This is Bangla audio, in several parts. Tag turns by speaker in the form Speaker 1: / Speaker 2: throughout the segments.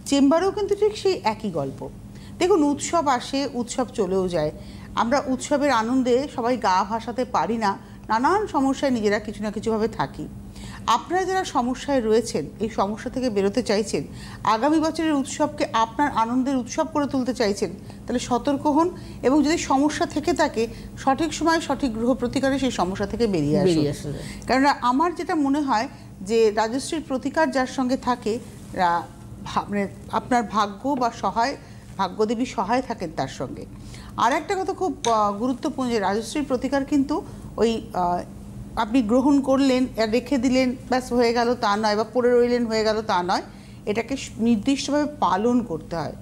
Speaker 1: চেম্বারেও কিন্তু ঠিক সেই একই গল্প। দেখুন, উৎসব আসে, উৎসব চলেও যায়। আমরা উৎসবের আনন্দে সবাই গা ভাসাতে পারি না, নানান সমস্যায় নিজেরা কিছু না কিছুভাবে থাকি। আপনারা যারা সমস্যায় রয়েছেন, এই সমস্যা থেকে বেরোতে চাইছেন, আগামী বছরের উৎসবকে আপনার আনন্দের উৎসব করে তুলতে চাইছেন, তাহলে সতর্ক হন এবং যদি সমস্যা থেকে থাকে সঠিক সময় সঠিক গ্রহ প্রতিকারে সেই সমস্যা থেকে বেরিয়ে আসুন। কেননা আমার যেটা মনে হয় যে রাজশ্রীর প্রতিকার যার সঙ্গে থাকে, মানে আপনার ভাগ্য বা ভাগ্যদেবী সহায় থাকেন তার সঙ্গে। আর একটা কথা খুব গুরুত্বপূর্ণ, যে রাজশ্রীর প্রতিকার কিন্তু ওই আপনি গ্রহণ করলেন, রেখে দিলেন, ব্যাস হয়ে গেল তা নয়, বা পড়ে রইলেন হয়ে গেল তা নয়। এটাকে নির্দিষ্টভাবে পালন করতে হয়।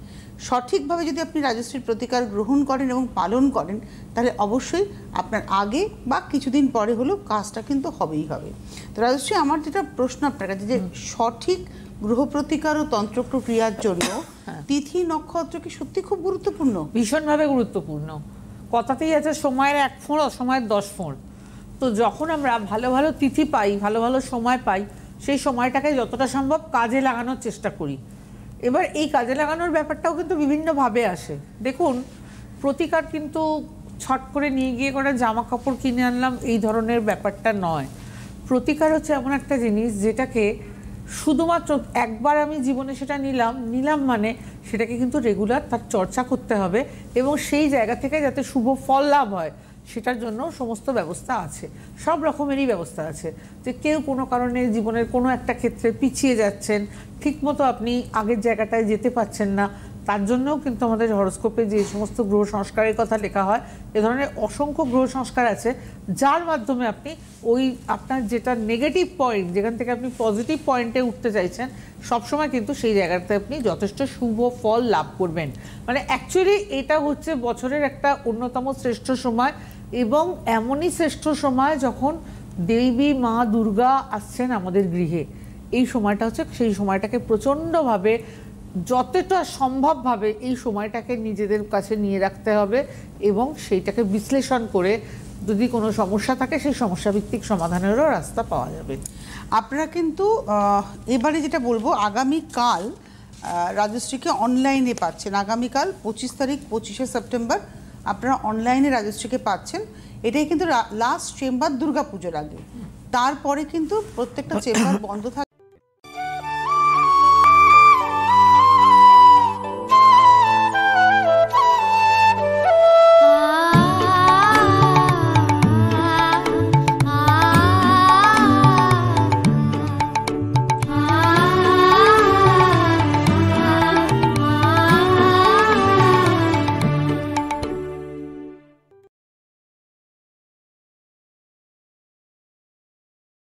Speaker 1: সঠিকভাবে যদি আপনি রাজশ্রীর প্রতিকার গ্রহণ করেন এবং পালন করেন, তাহলে অবশ্যই আপনার আগে বা কিছুদিন পরে হলেও কাজটা কিন্তু হবেই হবে। তো রাজশ্রী, আমার যেটা প্রশ্ন আপনার কাছে, যে সঠিক গ্রহ প্রতিকার ও তন্ত্র প্রক্রিয়ার জন্য তিথি নক্ষত্র কি সত্যি খুব গুরুত্বপূর্ণ?
Speaker 2: ভীষণভাবে গুরুত্বপূর্ণ। কথাতেই আছে সময়ের 1 ফোঁড় অসময়ের 10 ফোঁড়। তো যখন আমরা ভালো ভালো তিথি পাই, ভালো ভালো সময় পাই, সেই সময়টাকে যতটা সম্ভব কাজে লাগানোর চেষ্টা করি। এবার এই কাজে লাগানোর ব্যাপারটাও কিন্তু বিভিন্নভাবে আসে। দেখুন, প্রতিকার কিন্তু ছট করে নিয়ে গিয়ে করে জামা কাপড় কিনে আনলাম এই ধরনের ব্যাপারটা নয়। প্রতিকার হচ্ছে এমন একটা জিনিস যেটাকে শুধুমাত্র একবার আমি জীবনে সেটা নিলাম মানে সেটাকে কিন্তু রেগুলার তার চর্চা করতে হবে, এবং সেই জায়গা থেকে যাতে শুভ ফল লাভ হয় সেটার জন্য সমস্ত ব্যবস্থা আছে, সব রকমেরই ব্যবস্থা আছে। যে কেউ কোনো কারণে জীবনের কোনো একটা ক্ষেত্রে পিছিয়ে যাচ্ছেন, ঠিকমতো আপনি আগের জায়গাটায় যেতে পারছেন না, তার জন্যও কিন্তু আমাদের হরোস্কোপে যে সমস্ত গ্রহ সংস্কারের কথা লেখা হয়, এ ধরনের অসংখ্য গ্রহ সংস্কার আছে, যার মাধ্যমে আপনি ওই আপনার যেটা নেগেটিভ পয়েন্ট, যেখান থেকে আপনি পজিটিভ পয়েন্টে উঠতে চাইছেন, সবসময় কিন্তু সেই জায়গাতে আপনি যথেষ্ট শুভ ফল লাভ করবেন। মানে অ্যাকচুয়ালি এটা হচ্ছে বছরের একটা অন্যতম শ্রেষ্ঠ সময়, এবং এমনই শ্রেষ্ঠ সময় যখন দেবী মা দুর্গা আসছেন আমাদের গৃহে। এই সময়টা হচ্ছে সেই সময়টাকে প্রচণ্ডভাবে, যতটা সম্ভবভাবে এই সময়টাকে নিজেদের কাছে নিয়ে রাখতে হবে, এবং সেইটাকে বিশ্লেষণ করে যদি কোনো সমস্যা থাকে সেই সমস্যা ভিত্তিক সমাধানেরও রাস্তা পাওয়া যাবে।
Speaker 1: আপনারা কিন্তু এবারে যেটা বলবো, আগামীকাল রাজশ্রীকে অনলাইনে পাচ্ছেন। আগামীকাল 25 তারিখ, 25শে সেপ্টেম্বর আপনারা অনলাইনে রাজশ্রীকে পাচ্ছেন। এটাই কিন্তু লাস্ট চেম্বার দুর্গাপুজোর আগে। তারপরে কিন্তু প্রত্যেকটা চেম্বার বন্ধ থাকে।